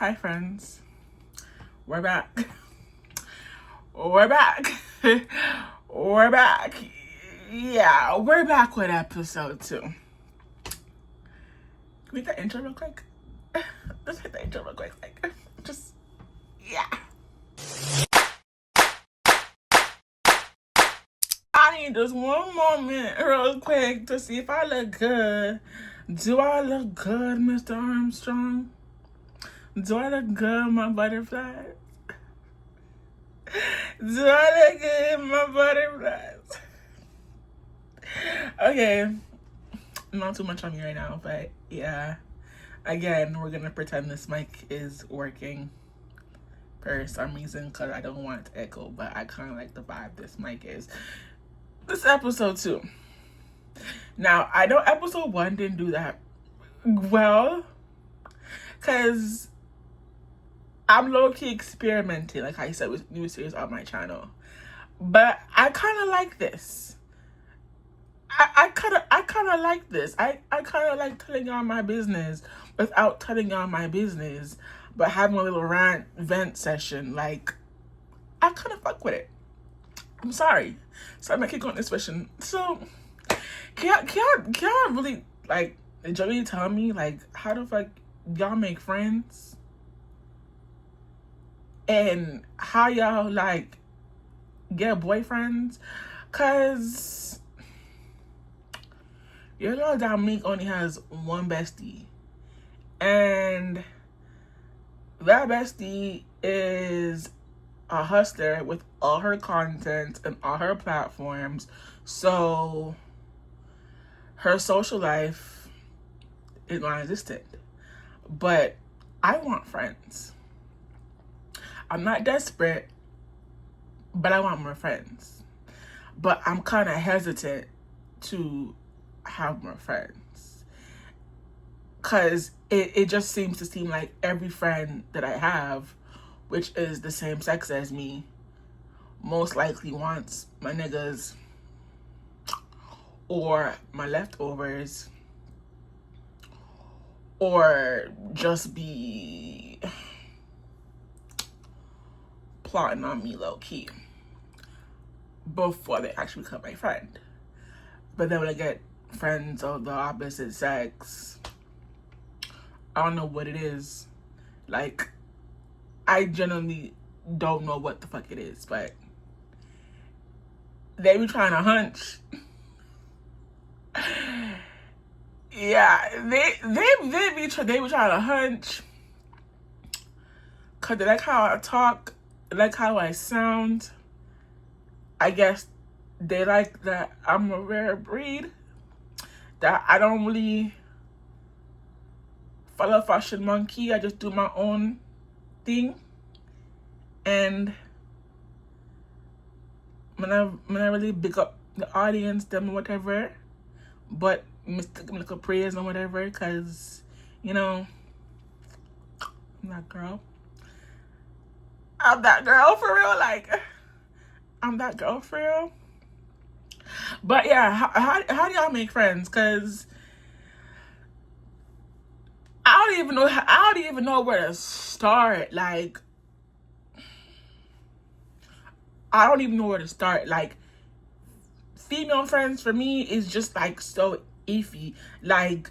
Hi friends, we're back. We're back. We're back. Yeah, we're back with episode 2. Can we hit the intro real quick? Let's hit the intro real quick. Yeah. I need just one moment real quick to see if I look good. Do I look good, Mr. Armstrong? Do I look good, my butterflies? Do I look good, my butterflies? Okay, not too much on me right now, but yeah. Again, we're gonna pretend this mic is working for some reason because I don't want it to echo, but I kind of like the vibe this mic is. This is episode 2. Now, I know episode 1 didn't do that well because I'm low-key experimenting, like I said, with new series on my channel. But I kind of like this. I kind of like this. I kind of like telling y'all my business without telling y'all my business, but having a little vent session. Like, I kind of fuck with it. I'm sorry. So I'm gonna keep going this question. So, can y'all really, like, really tell me, like, how the fuck y'all make friends? And how y'all, like, get boyfriends? Cause your girl Dominique only has one bestie, and that bestie is a hustler with all her content and all her platforms, so her social life is non-existent. But I want friends. I'm not desperate, but I want more friends. But I'm kind of hesitant to have more friends because it just seems to seem like every friend that I have, which is the same sex as me, most likely wants my niggas or my leftovers or just be plotting on me low-key before they actually become my friend. But then when I get friends of the opposite sex, I don't know what it is. Like, I genuinely don't know what the fuck it is, but they be trying to hunch. Yeah, they be trying to hunch because they like how I talk, they like how I sound. I guess they like that I'm a rare breed, that I don't really follow fashion monkey. I just do my own thing. And when I really big up the audience, them whatever, but Mr. praise and whatever, because, you know, I'm that girl. I'm that girl for real. Like, I'm that girl for real. But yeah, how do y'all make friends? Because I don't even know where to start. Like, I don't even know where to start. Like, female friends for me is just like so iffy. Like,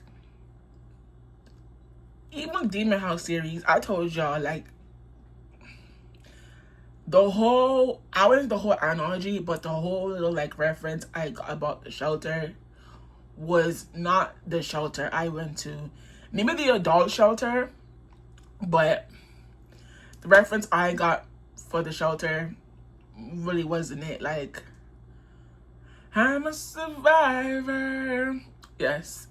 even Demon House series, I told y'all, like, I went into the whole analogy, but the whole little like reference I got about the shelter was not the shelter I went to. Maybe the adult shelter, but the reference I got for the shelter really wasn't it. Like, I'm a survivor. Yes,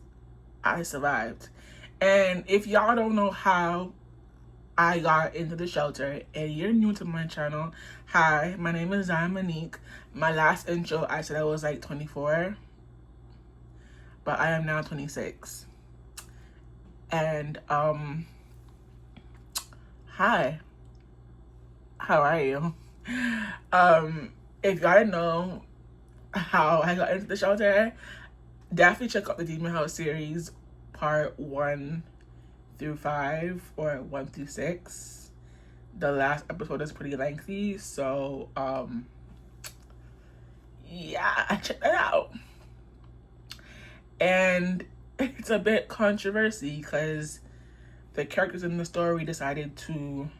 I survived. And if y'all don't know how I got into the shelter and you're new to my channel, hi, my name is Monique. My last intro, I said I was like 24, but I am now 26. And hi, how are you? If y'all know how I got into the shelter, definitely check out the Demon House series part 1 through 5 or 1 through 6. The last episode is pretty lengthy, so yeah, check that out. And it's a bit controversy because the characters in the story decided to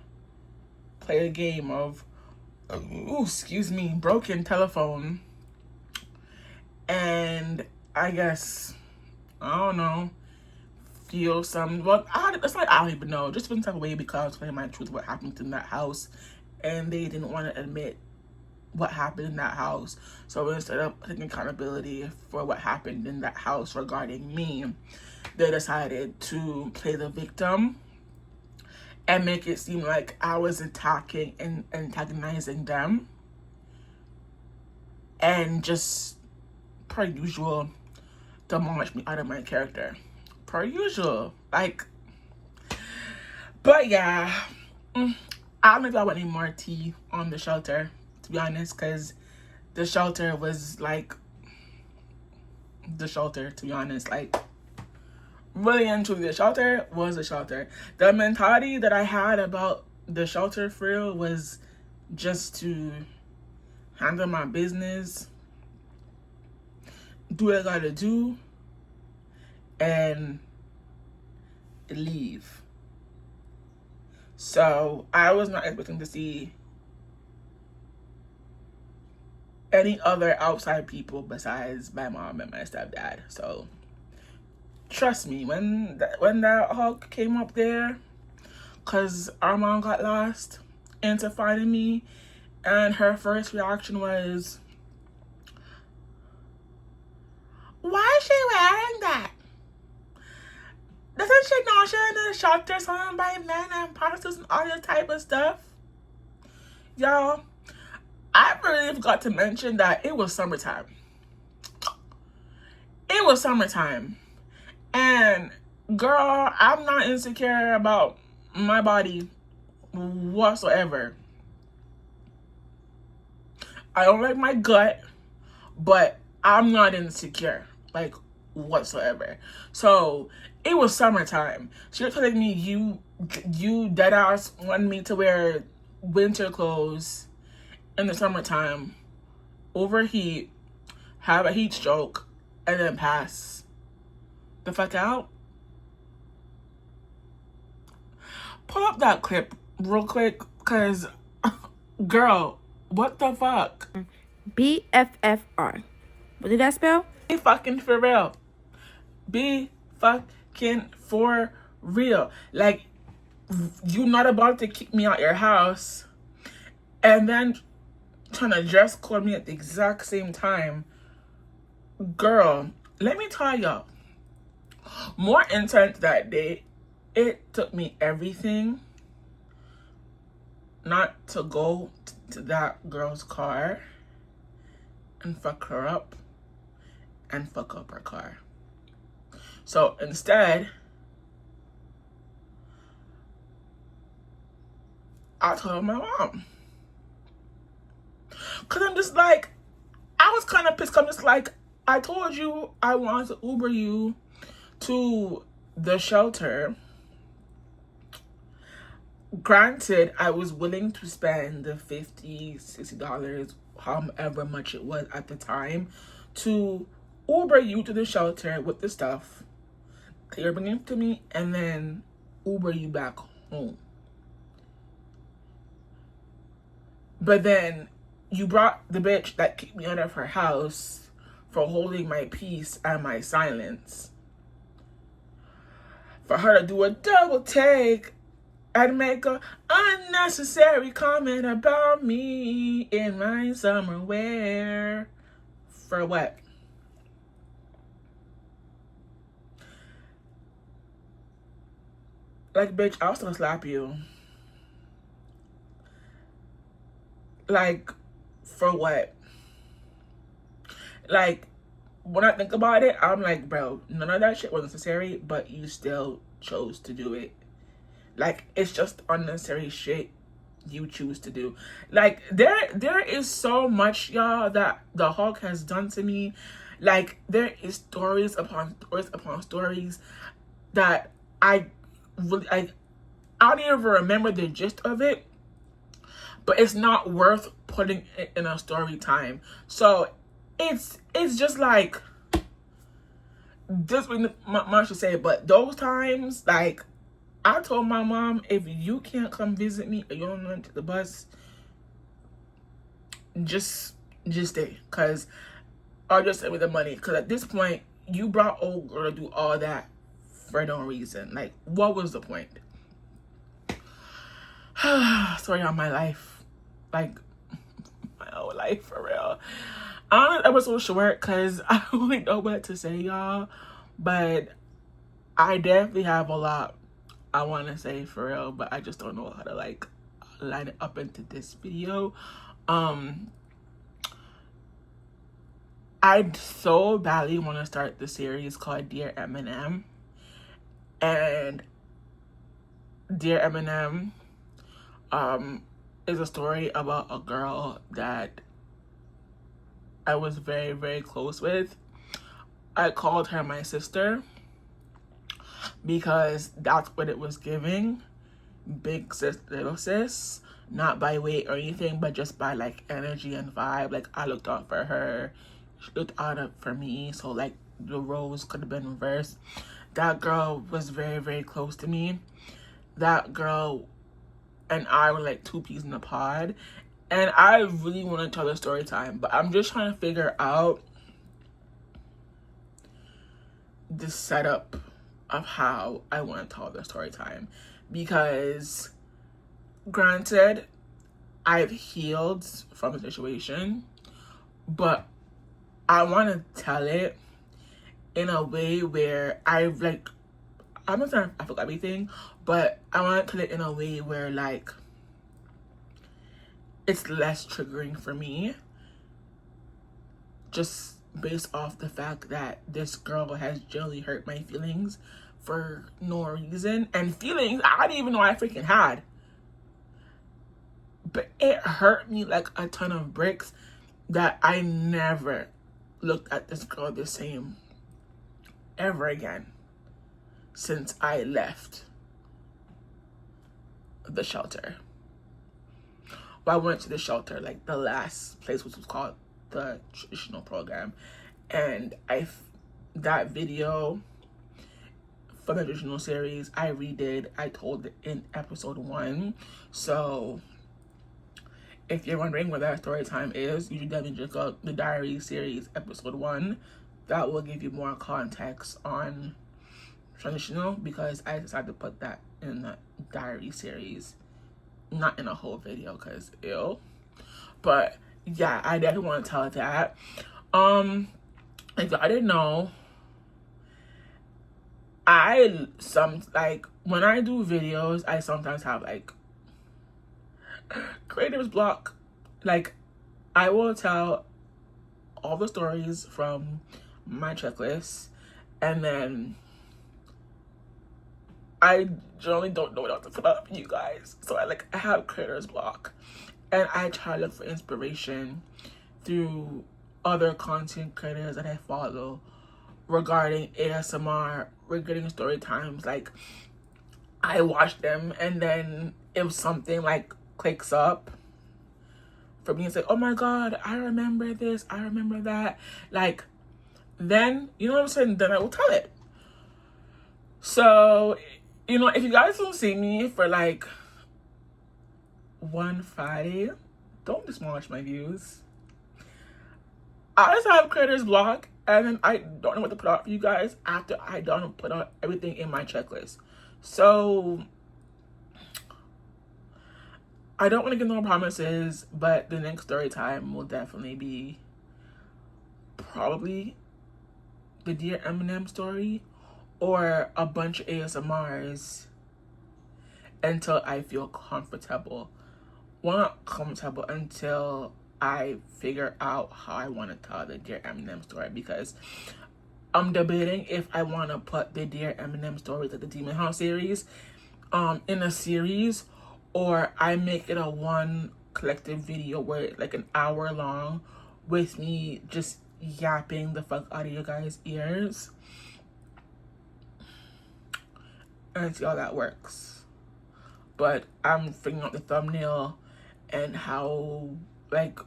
play a game of broken telephone, and I guess, I don't know, feel some, well, it's like, I don't even know, just some type of way, because I was telling my truth what happened in that house, and they didn't want to admit what happened in that house. So instead of taking accountability for what happened in that house regarding me, they decided to play the victim and make it seem like I was attacking and antagonizing them, and just, per usual, demolish me out of my character. Per usual. Like, but yeah, I don't know if I want any more tea on the shelter, to be honest, because the shelter was like, the shelter, to be honest, like, really and truly, the shelter was a shelter. The mentality that I had about the shelter for real was just to handle my business, do what I gotta do, and leave. So I was not expecting to see any other outside people besides my mom and my stepdad. So trust me, when that hawk came up there, because our mom got lost into finding me, and her first reaction was, why is she wearing that? Doesn't she know she's in a shelter surrounded by men and prostitutes and all this type of stuff? Y'all, I really forgot to mention that it was summertime. It was summertime. And girl, I'm not insecure about my body whatsoever. I don't like my gut, but I'm not insecure, like, whatsoever. So it was summertime. She was telling me, you dead ass want me to wear winter clothes in the summertime, overheat, have a heat stroke, and then pass the fuck out? Pull up that clip real quick, because, girl, what the fuck? BFFR. What did that spell? Be fucking for real. Be fucking for real. Like, you not about to kick me out your house and then trying to dress code me at the exact same time. Girl, let me tell y'all, more intense that day, it took me everything not to go to that girl's car and fuck her up and fuck up her car. So instead, I told my mom. Because I'm just like, I was kind of pissed. I'm just like, I told you I wanted to Uber you to the shelter. Granted, I was willing to spend the $50, $60, however much it was at the time, to Uber you to the shelter with the stuff that you're bringing to me, and then Uber you back home. But then you brought the bitch that kicked me out of her house for holding my peace and my silence, for her to do a double take and make a unnecessary comment about me in my summer wear. For what? Like, bitch, I'll still slap you. Like, for what? Like, when I think about it, I'm like, bro, none of that shit was necessary, but you still chose to do it. Like, it's just unnecessary shit you choose to do. Like, there is so much, y'all, that the Hulk has done to me. Like, there is stories upon stories upon stories that I really, I don't even remember the gist of it, but it's not worth putting it in a story time. So it's just like, this what my mom should say, but those times, like, I told my mom, if you can't come visit me or you don't want to the bus, just stay, because I'll just stay with the money. Because at this point, you brought old girl to do all that for no reason. Like, what was the point? Sorry on my life, like my whole life, for real. I was so short because I don't really know what to say, y'all, but I definitely have a lot I want to say, for real, but I just don't know how to like line it up into this video. I so badly want to start the series called Dear Eminem, and Dear Eminem is a story about a girl that I was very, very close with. I called her my sister because that's what it was giving. Big sis, little sis. Not by weight or anything, but just by like energy and vibe. Like, I looked out for her, she looked out for me, so like the roles could have been reversed. That girl was very, very close to me. That girl and I were like two peas in a pod, and I really want to tell the story time, but I'm just trying to figure out the setup of how I want to tell the story time, because granted, I've healed from the situation, but I want to tell it in a way where I'm not saying I forgot everything, but I want to tell it in a way where like it's less triggering for me, just based off the fact that this girl has generally hurt my feelings for no reason, and feelings I didn't even know I freaking had. But it hurt me like a ton of bricks that I never looked at this girl the same ever again since I left the shelter. Well, I went to the shelter, like the last place, which was called the traditional program, and that video from the traditional series I redid. I told it in episode 1. So if you're wondering what that story time is, you should definitely check out the diary series episode 1. That will give you more context on traditional, because I decided to put that in the diary series, not in a whole video because ew. But yeah, I definitely want to tell that. If I didn't know, when I do videos, I sometimes have like creator's block. Like, I will tell all the stories from my checklist, and then I generally don't know what else to put up for you guys. So I have creator's block, and I try to look for inspiration through other content creators that I follow regarding ASMR, regarding story times. Like, I watch them, and then if something like clicks up for me, it's like, oh my god, I remember this, I remember that. Like, then, you know what I'm saying, then I will tell it. So, you know, if you guys don't see me for like one Friday, don't demolish my views. I just have creator's block, and then I don't know what to put out for you guys after I don't put out everything in my checklist. So I don't want to give no promises, but the next story time will definitely be probably the Dear Eminem story, or a bunch of ASMRs until I feel comfortable. Well, not comfortable, until I figure out how I want to tell the Dear Eminem story, because I'm debating if I want to put the Dear Eminem stories of the Demon House series in a series, or I make it a one collective video where it's like an hour long with me just yapping the fuck out of you guys' ears. and see how that works. But I'm figuring out the thumbnail and how, like,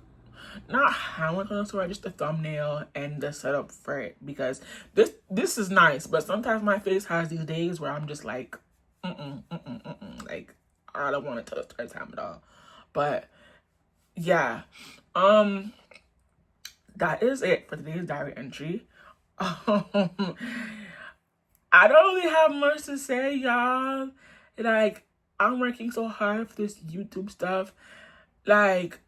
not how I'm gonna swear, just the thumbnail and the setup for it, because this is nice, but sometimes my face has these days where I'm just like, like I don't want to tell the story time at all. But yeah, that is it for today's diary entry. I don't really have much to say, y'all. Like, I'm working so hard for this YouTube stuff. Like,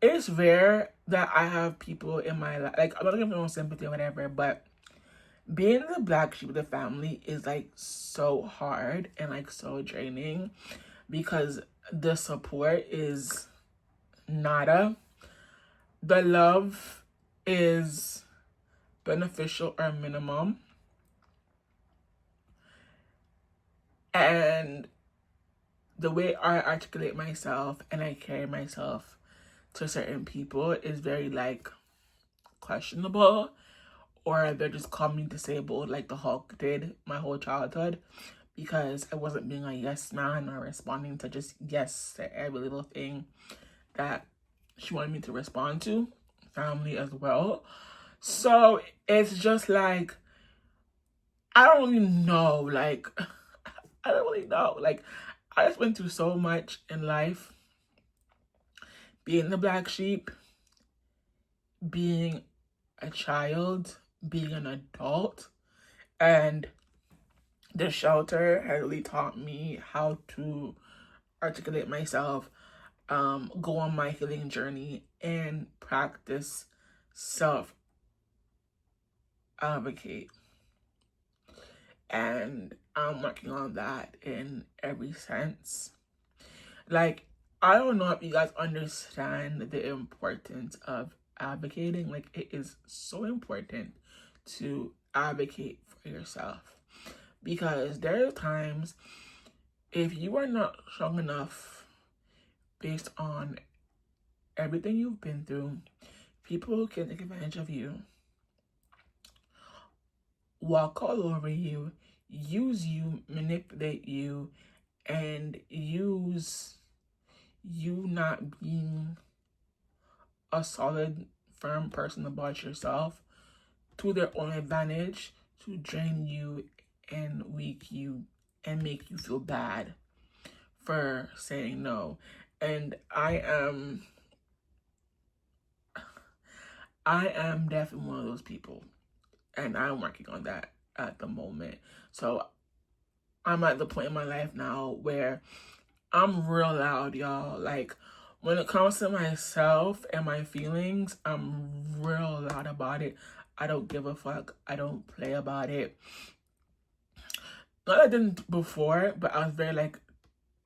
it's rare that I have people in my life, like, I'm not giving no sympathy or whatever, but being the black sheep of the family is, like, so hard and, like, so draining because the support is nada. The love is beneficial or minimum. And the way I articulate myself and I carry myself to certain people is very, like, questionable, or they're just calling me disabled like the Hulk did my whole childhood, because I wasn't being a yes man or responding to just yes to every little thing that she wanted me to respond to. Family as well. So it's just like, I don't really know. Like, I don't really know. Like, I just went through so much in life. Being the black sheep, being a child, being an adult, and the shelter has really taught me how to articulate myself, go on my healing journey, and practice self advocate. And I'm working on that in every sense. Like, I don't know if you guys understand the importance of advocating. Like, it is so important to advocate for yourself, because there are times, if you are not strong enough based on everything you've been through, people can take advantage of you, walk all over you, use you, manipulate you, and use you not being a solid, firm person about yourself to their own advantage, to drain you and weak you and make you feel bad for saying no. And I am definitely one of those people, and I'm working on that at the moment. So I'm at the point in my life now where I'm real loud, y'all. Like, when it comes to myself and my feelings, I'm real loud about it. I don't give a fuck. I don't play about it. Not that I didn't before, but I was very, like,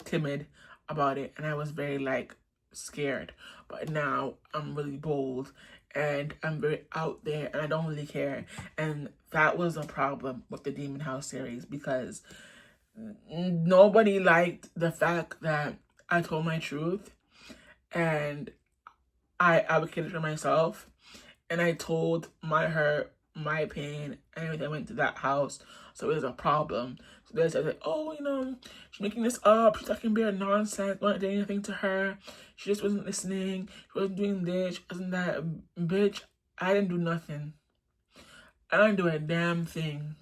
timid about it, and I was very, like, scared. But now I'm really bold and I'm very out there, and I don't really care. And that was a problem with the Demon House series, because nobody liked the fact that I told my truth and I advocated for myself, and I told my hurt, my pain, and everything. I went to that house, so it was a problem. So they said, like, oh, she's making this up, she's talking bare nonsense, not doing anything to her, she just wasn't listening, she wasn't doing this, she wasn't that. Bitch, I didn't do nothing. I didn't do a damn thing.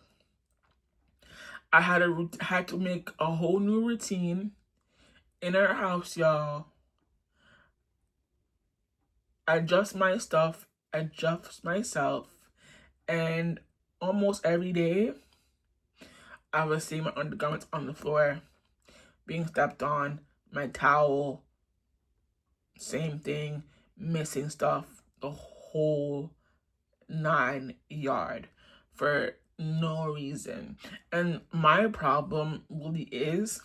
I had to make a whole new routine in our house, y'all. Adjust my stuff, adjust myself, and almost every day I was seeing my undergarments on the floor, being stepped on, my towel, same thing, missing stuff, the whole 9 yard for no reason. And my problem really is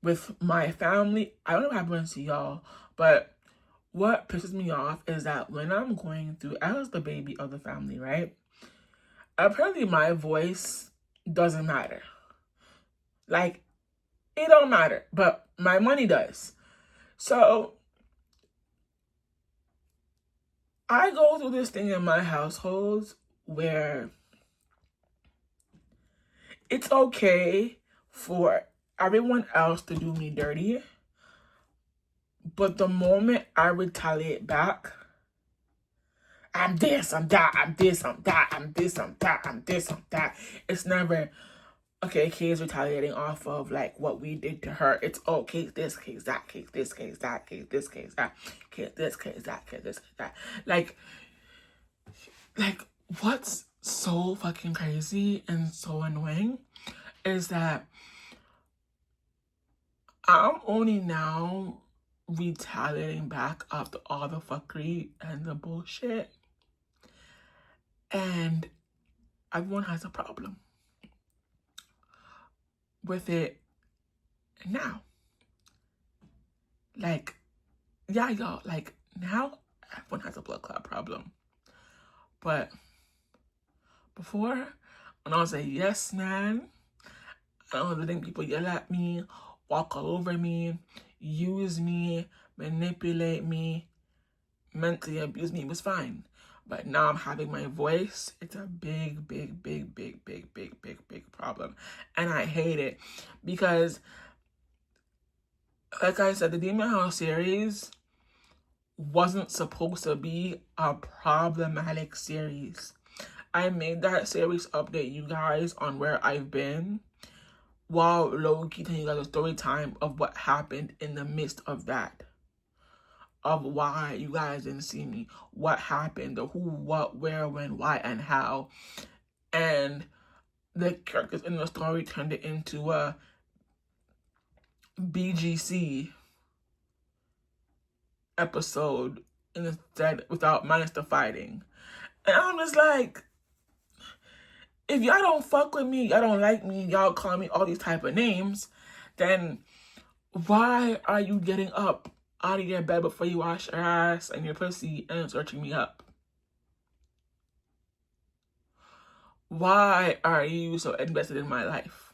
with my family. I don't know what happens to y'all, but what pisses me off is that when I'm going through, I was the baby of the family, right? Apparently my voice doesn't matter. Like, it don't matter, but my money does. So I go through this thing in my household where it's okay for everyone else to do me dirty, but the moment I retaliate back, I'm this, I'm that, I'm this, I'm that, I'm this, I'm that, I'm this, I'm that. It's never, okay, Kay is retaliating off of like what we did to her. It's case this, case that, case this, case that, case this, case that, case this, case that, case this, case that. Like what's so fucking crazy and so annoying is that I'm only now retaliating back after all the fuckery and the bullshit. And everyone has a problem with it now. Like, yeah, y'all, like, now everyone has a blood clot problem. But before, when I was a yes man, I was letting people yell at me, walk all over me, use me, manipulate me, mentally abuse me, it was fine. But now I'm having my voice. It's a big, big, big, big, big, big, big, big problem. And I hate it because, like I said, the Demon House series wasn't supposed to be a problematic series. I made that series update you guys on where I've been while low-key telling you guys a story time of what happened in the midst of that. Of why you guys didn't see me, what happened, the who, what, where, when, why, and how. And the characters in the story turned it into a BGC episode instead, without minus the fighting. And I'm just like, if y'all don't fuck with me, y'all don't like me, y'all call me all these type of names, then why are you getting up out of your bed before you wash your ass and your pussy and searching me up? Why are you so invested in my life?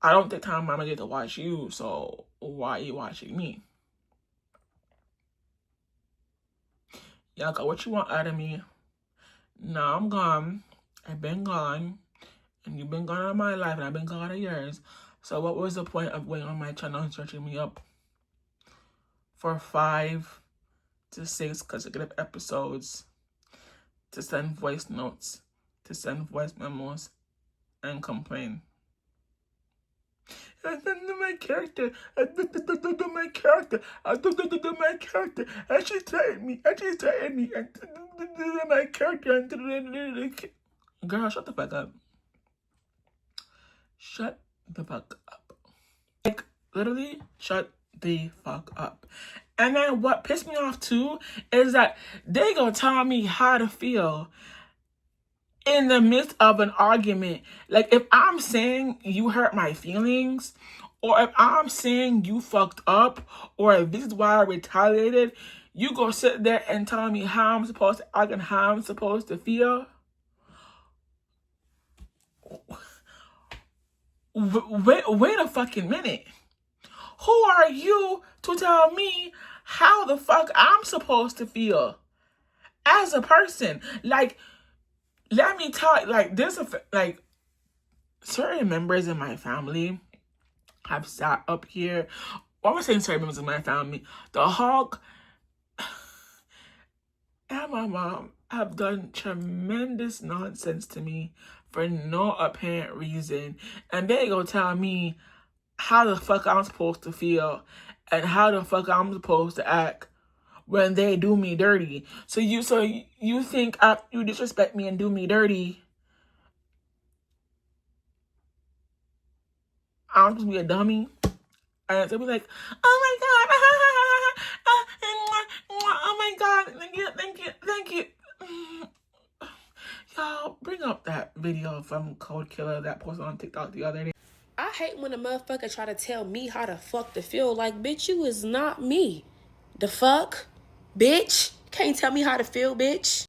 I don't take time I'm gonna get to watch you, so why are you watching me? Y'all got what you want out of me. Now I'm gone. I've been gone. And you've been gone out of my life and I've been gone out of yours. So what was the point of going on my channel and searching me up for 5 to 6 consecutive episodes to send voice notes, to send voice memos, and complain? I don't know my character. I don't know my character. I don't know my character. And she threatened me. And she threatened me. And my character. Girl, shut the fuck up. Shut the fuck up. Like, literally, shut the fuck up. And then what pissed me off too is that they gonna tell me how to feel in the midst of an argument. Like, if I'm saying you hurt my feelings, or if I'm saying you fucked up, or if this is why I retaliated, you go sit there and tell me how I'm supposed to act and how I'm supposed to feel? Wait a fucking minute. Who are you to tell me how the fuck I'm supposed to feel as a person? Like, let me tell, like, there's like, certain members in my family have sat up here. Well, I'm saying certain members in my family. The Hawk and my mom have done tremendous nonsense to me for no apparent reason. And they go tell me how the fuck I'm supposed to feel and how the fuck I'm supposed to act when they do me dirty. So you think after you disrespect me and do me dirty, I'm supposed to be a dummy? And they'll be like, oh my god, oh my god, thank you. Y'all, bring up that video from Code Killer that posted on TikTok the other day. I hate when a motherfucker try to tell me how the fuck to feel. Like, bitch, you is not me. The fuck? Bitch? Can't tell me how to feel, bitch.